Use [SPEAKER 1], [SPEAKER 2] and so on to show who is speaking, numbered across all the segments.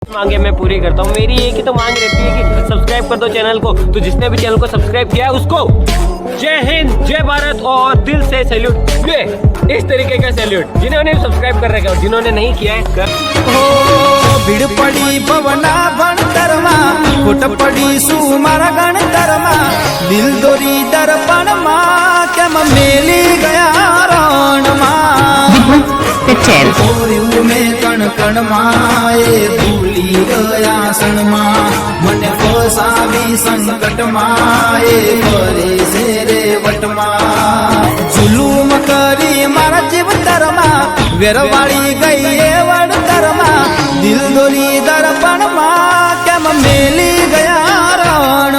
[SPEAKER 1] मांगे मैं पूरी करता हूँ। मेरी एक ही तो मांग रहती है कि सब्सक्राइब कर दो चैनल को। तो जिसने भी चैनल को सब्सक्राइब किया है उसको जय हिंद, जय भारत और दिल से सैल्यूट। ये इस तरीके का सैल्यूट जिन्होंने सब्सक्राइब कर रखा है और जिन्होंने नहीं किया है
[SPEAKER 2] भीड़ पड़ी भवना भणतर में खोट पड़ी सुमार गणतर में दिल दोरी दर्पण में केम मेली गया रण में कण कण माए भूली गया सन मन फसावी संकट माए करे से रे वट जुलूम करी मारा जीवतर में वेरवाड़ी गई वड़तर में दिल दोरी दर्पण में केम मेली गया रण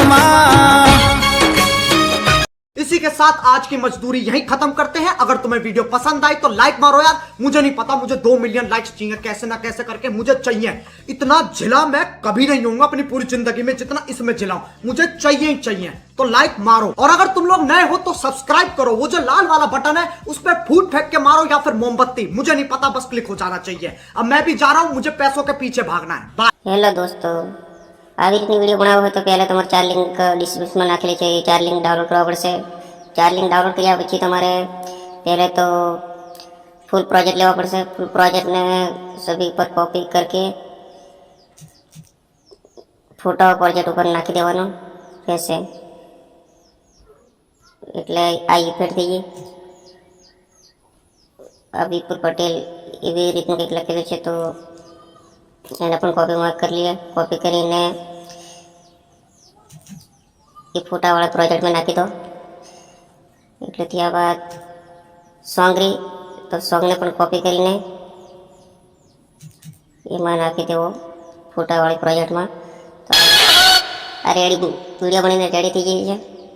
[SPEAKER 3] इसी के साथ आज की मजदूरी यहीं खत्म करते हैं। अगर तुम्हें वीडियो पसंद आई तो लाइक मारो यार। मुझे नहीं पता, मुझे 2 मिलियन लाइक्स चाहिए, कैसे ना कैसे करके मुझे चाहिए। इतना झिला मैं कभी नहीं होऊंगा अपनी पूरी जिंदगी में जितना इसमें झिलाऊं, मुझे चाहिए ही चाहिए। तो लाइक मारो और अगर तुम लोग नए हो तो सब्सक्राइब करो। वो जो लाल वाला बटन है उस पर फूट फेंक के मारो या फिर मोमबत्ती, मुझे नहीं पता, बस क्लिक हो जाना चाहिए। अब मैं भी जा रहा हूं, मुझे पैसों के पीछे भागना है। बाय।
[SPEAKER 4] हेलो दोस्तों, આવી રીતની વિડીયો બનાવો હોય તો પહેલાં તમારે 4 લિંક ડિસ્ક્રિપ્શનમાં નાખેલી છે। એ 4 લિંક ડાઉનલોડ કરવા પડશે। 4 લિંક ડાઉનલોડ કર્યા પછી તમારે पहले तो फुल प्रोजेक्ट लेवा पड़શે। फुल प्रोजेक्ट ने सभी पर कॉपी करके फोटो प्रोजेक्ट ऊपर नाखी देवानो રહેશે। એટલે આ ઇફેક્ટ થઈ ગઈ। આ વિપુલ પટેલ એવી રીતનું કંઈક લખેલું છે તો એને પણ કોપી માર્ક કરી લઈએ। કોપી કરીને એ ફોટાવાળા પ્રોજેક્ટમાં નાખી દો। એટલે ત્યારબાદ સોંગ રી તો સોંગને પણ કોપી કરીને એમાં નાખી દેવો ફોટાવાળી પ્રોજેક્ટમાં। તો આ રેડી વિડીયો બનીને રેડી થઈ ગઈ છે।